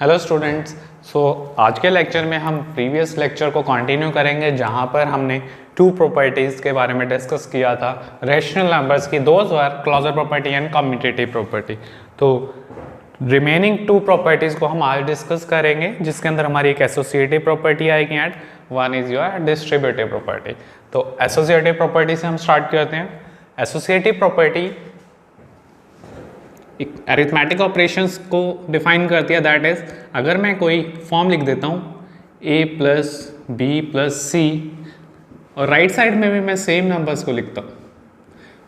Hello students. आज के lecture में हम प्रीवियस लेक्चर को कंटिन्यू करेंगे जहां पर हमने टू प्रॉपर्टीज़ के बारे में डिस्कस किया था। रैशनल नंबर्स की those are closure property and commutative property. तो रिमेनिंग टू प्रॉपर्टीज़ को हम आज डिस्कस करेंगे, जिसके अंदर हमारी एक एसोसिएटिव प्रॉपर्टी आएगी and one is your distributive property. तो एसोसिएटिव प्रॉपर्टी से हम स्टार्ट करते हैं। एसोसिएटिव प्रॉपर्टी अरिथमेटिक ऑपरेशंस को डिफाइन करती है। दैट इज, अगर मैं कोई फॉर्म लिख देता हूँ a प्लस बी प्लस सी और राइट साइड में भी मैं सेम नंबर्स को लिखता हूँ,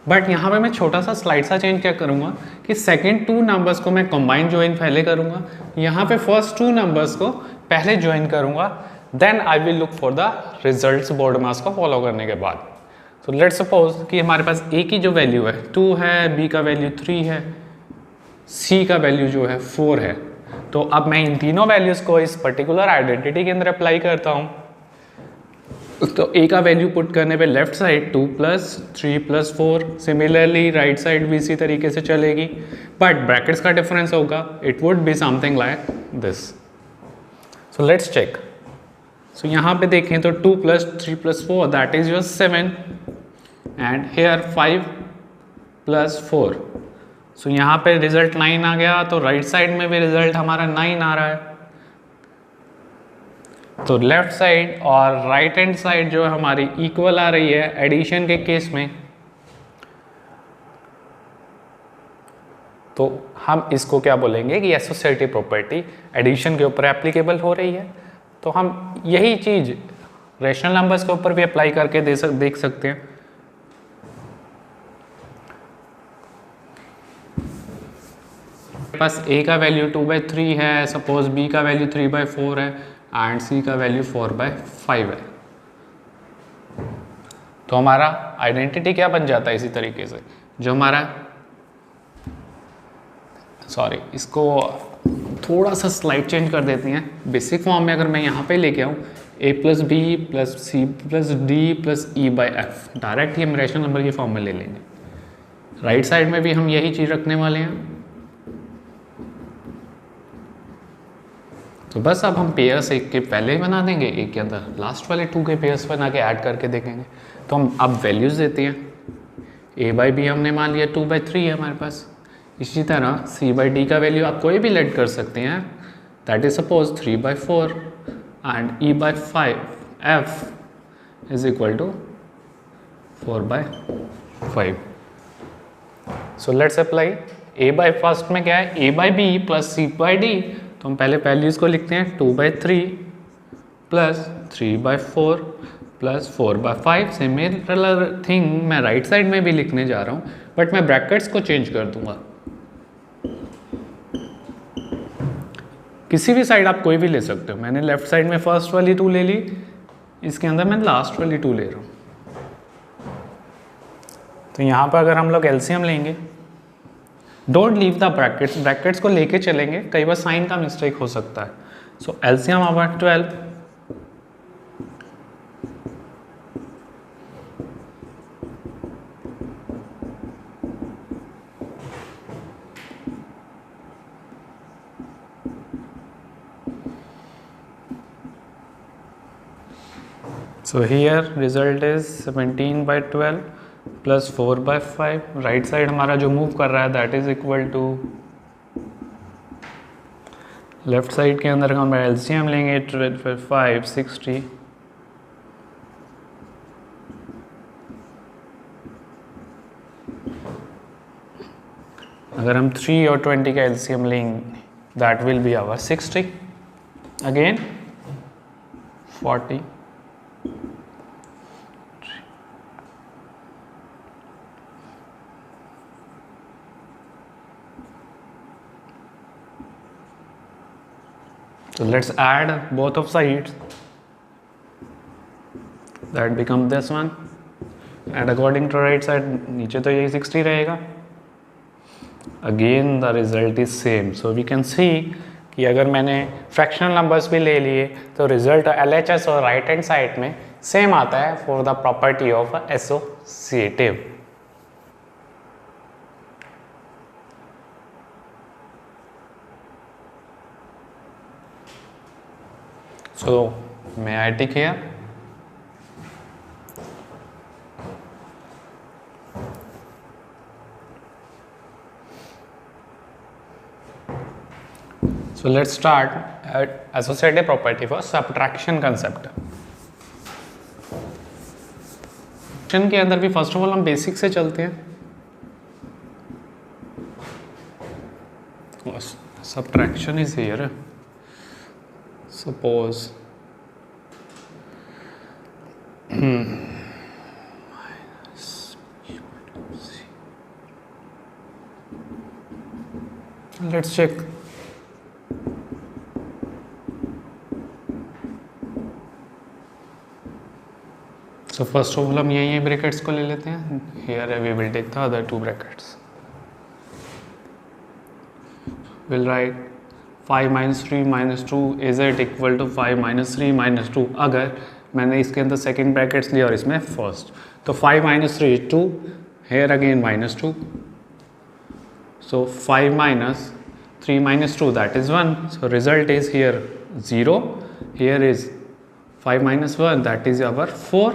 बट यहाँ पे मैं छोटा सा स्लाइड सा चेंज क्या करूँगा कि सेकेंड टू नंबर्स को मैं कंबाइन ज्वाइन पहले करूँगा, यहाँ पे फर्स्ट टू नंबर्स को पहले ज्वाइन करूँगा, then I will look for the results board मास को फॉलो करने के बाद। तो लेट्स सपोज कि हमारे पास a की जो वैल्यू है 2 है, b का वैल्यू 3 है, c का वैल्यू जो है 4 है। तो अब मैं इन तीनों वैल्यूज को इस पर्टिकुलर आइडेंटिटी के अंदर अप्लाई करता हूँ। तो a का वैल्यू पुट करने पे लेफ्ट साइड 2 प्लस 3 प्लस 4, सिमिलरली राइट साइड भी इसी तरीके से चलेगी, बट ब्रैकेट्स का डिफरेंस होगा। It would be something like this. So let's check. So यहाँ पे देखें तो 2 प्लस 3 plus 4 that is your 7 and here 5 प्लस 4। सो यहाँ पे रिजल्ट 9 आ गया, तो राइट साइड में भी रिजल्ट हमारा 9 आ रहा है। तो लेफ्ट साइड और राइट हैंड साइड जो है हमारी इक्वल आ रही है एडिशन के केस में। तो हम इसको क्या बोलेंगे कि एसोसिएटिव प्रॉपर्टी एडिशन के ऊपर एप्लीकेबल हो रही है। तो हम यही चीज़ रैशनल नंबर्स के ऊपर भी अप्लाई करके देख सकते हैं। पास a का वैल्यू 2/3 है, सपोज b का वैल्यू 3/4 है एंड c का वैल्यू 4/5 है। तो हमारा आइडेंटिटी क्या बन जाता है इसी तरीके से, जो हमारा इसको थोड़ा सा स्लाइड चेंज कर देते हैं। बेसिक फॉर्म में अगर मैं यहाँ पे लेके आऊँ a plus b plus c plus d plus e/f, direct ही हम रैशनल नंबर की फॉर्म में ले लेंगे। राइट साइड में भी हम यही चीज़ रखने वाले हैं। तो बस अब हम पेयर्स एक के पहले ही बना देंगे, एक के अंदर लास्ट वाले 2 के पेयर्स बना के ऐड करके देखेंगे। तो हम अब वैल्यूज़ देते हैं। a/b हमने मान लिया 2/3 है हमारे पास। इसी तरह c/d का वैल्यू आप कोई भी लेट कर सकते हैं, that is suppose 3/4 and e/5f is equal to 4/5। So let's apply first में क्या है a/b प्लस c/d। तो हम पहले वैल्यूज़ को लिखते हैं 2/3 प्लस 3/4 प्लस 4/5। सिमिलर थिंग मैं राइट साइड में भी लिखने जा रहा हूँ, बट मैं ब्रैकेट्स को चेंज कर दूंगा। किसी भी साइड आप कोई भी ले सकते हो। मैंने लेफ्ट साइड में फर्स्ट वाली 2 ले ली, इसके अंदर मैं लास्ट वाली 2 ले रहा हूँ। तो यहाँ पर अगर हम लोग एलसीएम लेंगे, don't leave the brackets, brackets को लेके चलेंगे, कई बार साइन का मिस्टेक हो सकता है। So LCM our 12 So here result is 17/12 प्लस 4/5। राइट साइड हमारा जो मूव कर रहा है that is equal to, left side के अंदर हम एलसीएम लेंगे 5 60। अगर हम 3 और 20 का एलसीएम लेंगे that will be our 60, again 40। So let's add both of sides, that become this one, and according to right side नीचे तो यही 60 रहेगा। Again the result is same, so we can see कि अगर मैंने फ्रैक्शनल नंबर्स भी ले लिए तो रिजल्ट LHS और राइट हैंड साइड में सेम आता है for the property of associative. So may I take here? So let's start at associative property for subtraction concept. Subtraction के अंदर भी फर्स्ट ऑफ ऑल हम बेसिक से चलते हैं. Subtraction is here. Suppose let's check. So first of all हम यही brackets को ले लेते हैं. Here we will take the other two brackets. We'll write 5 minus 3 minus 2 is it equal to 5 minus 3 minus 2. अगर मैंने इसके अंदर सेकेंड ब्रैकेट्स लिया और इसमें फर्स्ट, तो 5 minus 3 is 2, here again minus 2. So 5 minus 3 minus 2, that is 1. So result is here 0. Here is 5 minus 1, that is our 4.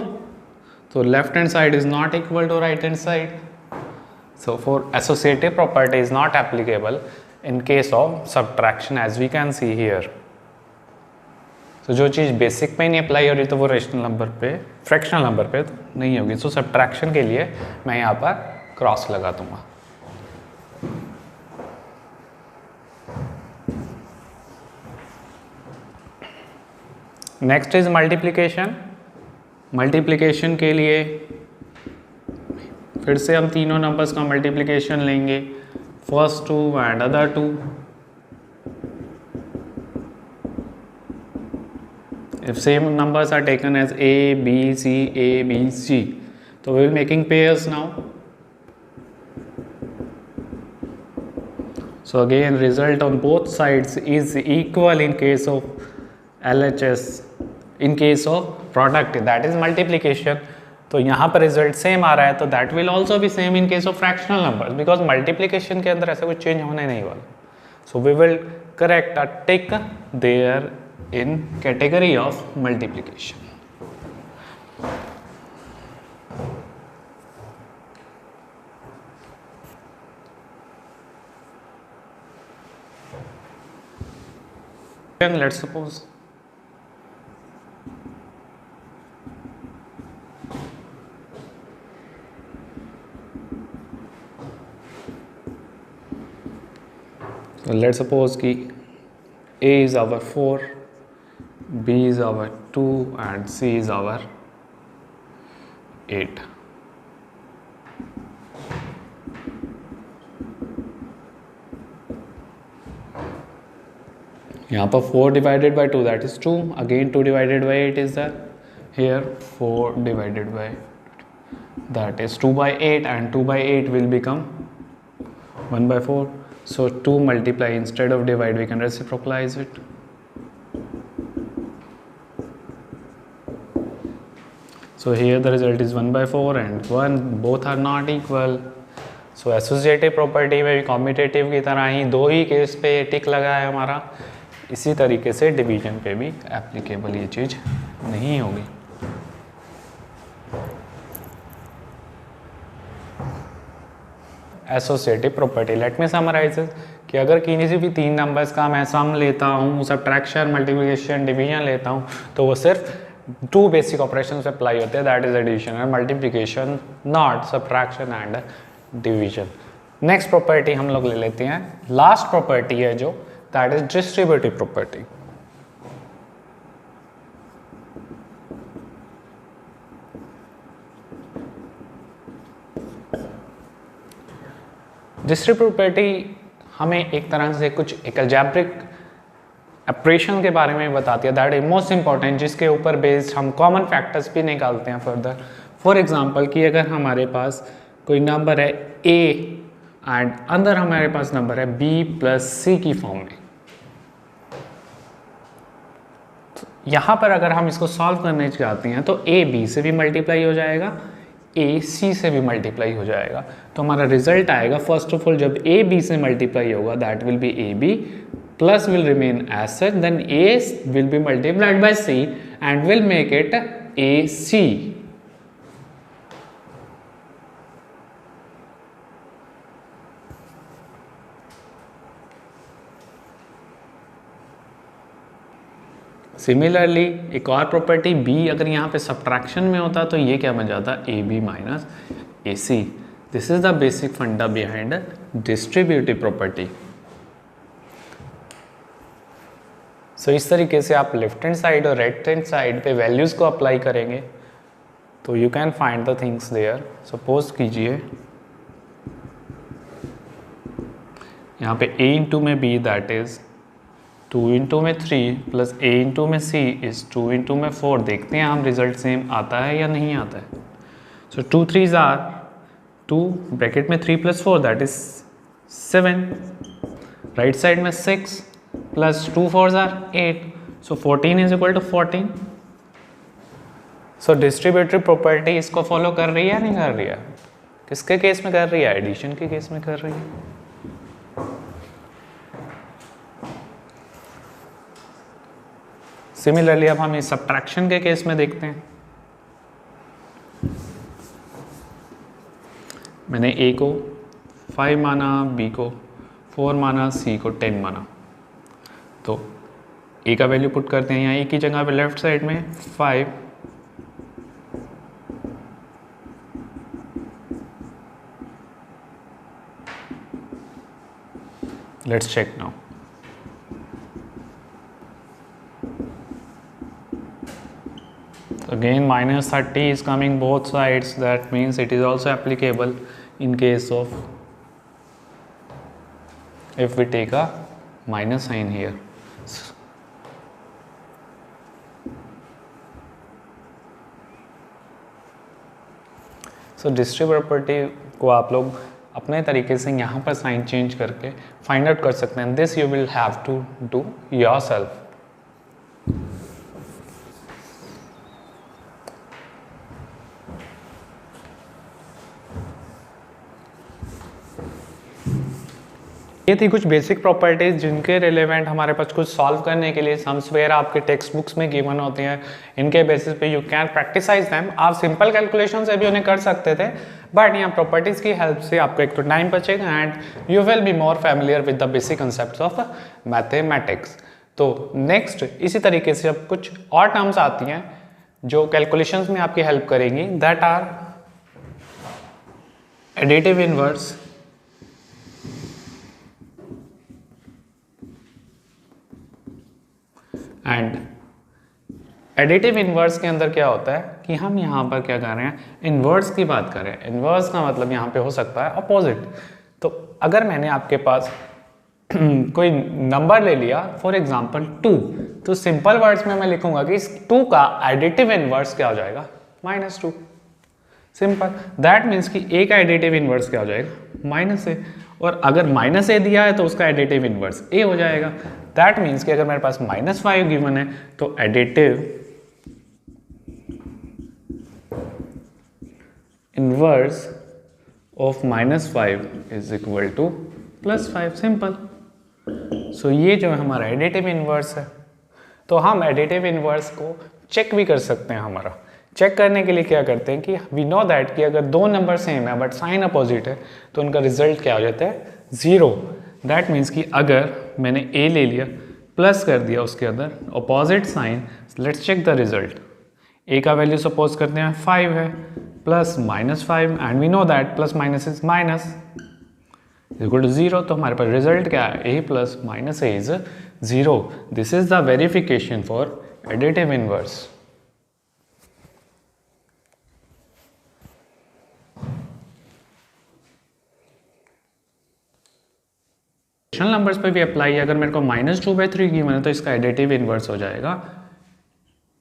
So left hand side is not equal to right hand side. So for associative property is not applicable in case of subtraction, as we can see here. So जो चीज़ basic पे नहीं apply हो रही तो वो rational number पे, fractional number पे तो नहीं होगी. सो सब्ट्रैक्शन के लिए मैं यहाँ पर क्रॉस लगा दूंगा. Next is multiplication. मल्टीप्लिकेशन के लिए फिर से हम तीनों नंबर्स का मल्टीप्लिकेशन लेंगे, first 2 and other 2. If same numbers are taken as A, B, C, A, B, C, so we will making pairs now. So again result on both sides is equal in case of LHS. In case of product, that is multiplication. तो यहाँ पर result same आ रहा है, तो that will also be same in case of fractional numbers, because multiplication के अंदर ऐसा कुछ चेंज होने नहीं वाला. So we will correct a tick there in category of multiplication. And let's suppose कि A is our 4, B is our 2 and C is our 8. यहाँ पर 4 divided by 2, that is 2. Again 2 divided by 8 is there. Here 4 divided by, that is 2 by 8, and 2 by 8 will become 1 by 4. So 2 multiply, instead of divide we can reciprocalize it. So here the result is 1 by 4 and 1, both are not equal. So associative property में भी commutative की तरह ही दो ही case पे टिक लगा है हमारा, इसी तरीके से डिवीजन पे भी एप्लीकेबल ये चीज़ नहीं होगी. Associative property, let me summarise कि अगर किसी भी तीन नंबर्स का मैं सम लेता हूँ, सब्ट्रैक्शन, मल्टीप्लिकेशन, डिवीजन लेता हूँ, तो वो सिर्फ 2 बेसिक ऑपरेशंस पे अप्लाई होते हैं, that is addition and multiplication, not subtraction and division. Next property हम लोग ले लेते हैं, लास्ट प्रॉपर्टी है जो, that is distributive property. Distributive property हमें एक तरह से कुछ एक अलजेब्रिक ऑपरेशन के बारे में बताती है, दैट इज मोस्ट इंपॉर्टेंट, जिसके ऊपर बेस्ड हम कॉमन फैक्टर्स भी निकालते हैं फर्दर. फॉर एग्जांपल कि अगर हमारे पास कोई नंबर है a एंड अंदर हमारे पास नंबर है b प्लस सी की फॉर्म में, तो यहाँ पर अगर हम इसको सॉल्व करने चाहते हैं तो a b से भी मल्टीप्लाई हो जाएगा, ए सी से भी मल्टीप्लाई हो जाएगा। तो हमारा रिजल्ट आएगा, फर्स्ट ऑफ ऑल जब ए बी से मल्टीप्लाई होगा that will be A B plus will remain as such, then A will be multiplied by C and will make it A C. Similarly एक और property B अगर यहाँ पे subtraction में होता तो ये क्या बन जाता, A B minus A C. This is the basic funda behind distributive property. So इस तरीके से आप लेफ्ट हैंड साइड और राइट हैंड साइड पे वैल्यूज को अप्लाई करेंगे तो you can find the things there. Suppose कीजिए यहाँ पे a इंटू में b दैट इज 2 इंटू में 3 प्लस a इंटू में c इज 2 इंटू में 4। देखते हैं हम रिजल्ट सेम आता है या नहीं आता है। सो 2 3s आर 2 ब्रैकेट में 3 plus 4 that is 7, right side में 6 plus 2 4s are 8, so 14 is equal to 14। So distributive property इसको फॉलो कर रही है या नहीं कर रही है? किसके केस में कर रही है? एडिशन के केस में कर रही है। सिमिलरली अब हम इस सब्ट्रैक्शन के केस में देखते हैं। मैंने a को 5 माना, b को 4 माना, c को 10 माना। तो a का वैल्यू पुट करते हैं यहाँ a की जगह पे लेफ्ट साइड में 5, let's check now. Again minus 30 is coming both sides, that means it is also applicable in case of if we take a minus sign here. So distributive property को आप लोग अपने तरीके से यहाँ पर साइन चेंज करके फाइंड आउट कर सकते हैं। This you will have to do yourself. ये थी कुछ बेसिक प्रॉपर्टीज जिनके रिलेवेंट हमारे पास कुछ सॉल्व करने के लिए सम्स वगैरह आपके टेक्स्ट बुक्स में गिवन होती हैं। इनके बेसिस पे यू कैन प्रैक्टिसाइज देम। आप सिंपल कैलकुलेशन से भी उन्हें कर सकते थे, बट यहाँ प्रॉपर्टीज की हेल्प से आपको एक तो टाइम बचेगा and you will be more familiar with the basic concept of mathematics. तो नेक्स्ट इसी तरीके से अब कुछ और टर्म्स आती हैं जो कैलकुलेशंस में आपकी हेल्प करेंगी, that are additive inverse, and additive inverse के अंदर क्या होता है कि हम यहाँ पर क्या कर रहे हैं, इनवर्स की बात कर रहे हैं। इनवर्स का मतलब यहाँ पे हो सकता है अपोजिट। तो अगर मैंने आपके पास कोई नंबर ले लिया फॉर एग्जांपल 2, तो सिंपल वर्ड्स में मैं लिखूंगा कि इस 2 का एडिटिव इनवर्स क्या हो जाएगा, -2। सिंपल, दैट मीन्स कि a का एडिटिव इनवर्स क्या हो जाएगा, -a। और अगर -a दिया है तो उसका एडिटिव इनवर्स a हो जाएगा। दैट मीन्स कि अगर मेरे पास -5 गिवन है तो additive inverse of -5 is equal to +5। Simple. So ये जो हमारा एडिटिव इनवर्स है, तो हम एडिटिव इनवर्स को चेक भी कर सकते हैं। हमारा चेक करने के लिए क्या करते हैं कि वी नो दैट कि अगर दो नंबर सेम है बट साइन अपोजिट है तो उनका रिजल्ट क्या हो जाता है, 0। दैट मीन्स कि अगर मैंने a ले लिया प्लस कर दिया उसके अंदर opposite sign, let's check the result. a का वैल्यू सपोज करते हैं 5 है, plus -5 and we know that plus minus is minus equal to 0। तो हमारे पास रिजल्ट क्या है, a plus minus a is 0। This is the verification for additive inverse. Numbers पे भी अप्लाई है। अगर मेरे को -2/3 गिवन है तो इसका एडिटिव इनवर्स हो जाएगा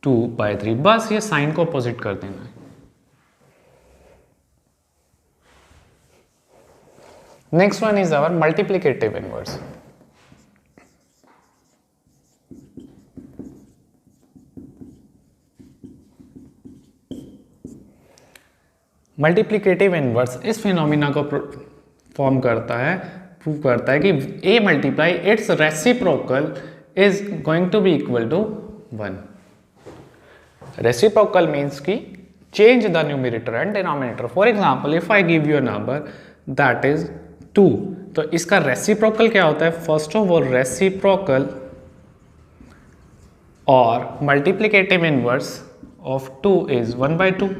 2/3। बस ये साइन को अपोजिट कर देना है। Next one is our multiplicative inverse. Multiplicative inverse इस फिनोमिना को फॉर्म करता है, प्रूव करता है कि a multiply its reciprocal is going to be equal to 1। Reciprocal means कि change the numerator and denominator. For example, if I give you a number that is 2, तो इसका रेसिप्रोकल क्या होता है? फर्स्ट ऑफ ऑल रेसिप्रोकल और multiplicative inverse of 2 is 1/2।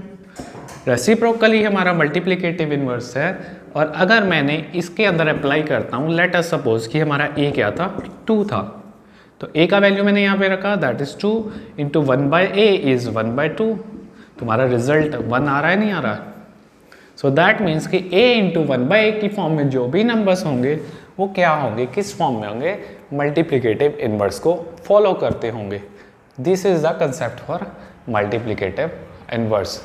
Reciprocal ही हमारा multiplicative inverse है, और अगर मैंने इसके अंदर अप्लाई करता हूँ, लेट अस सपोज कि हमारा a क्या था? 2 था, तो a का वैल्यू मैंने यहाँ पे रखा, that is 2 into 1/a is 1/2। तुम्हारा रिजल्ट 1 आ रहा है, नहीं आ रहा है? सो दैट मीन्स कि a इंटू 1/a की फॉर्म में जो भी नंबर्स होंगे वो क्या होंगे, किस फॉर्म में होंगे? मल्टीप्लिकेटिव इनवर्स को फॉलो करते होंगे। This is the concept for multiplicative inverse.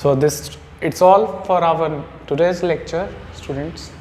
So this it's all for our today's lecture students.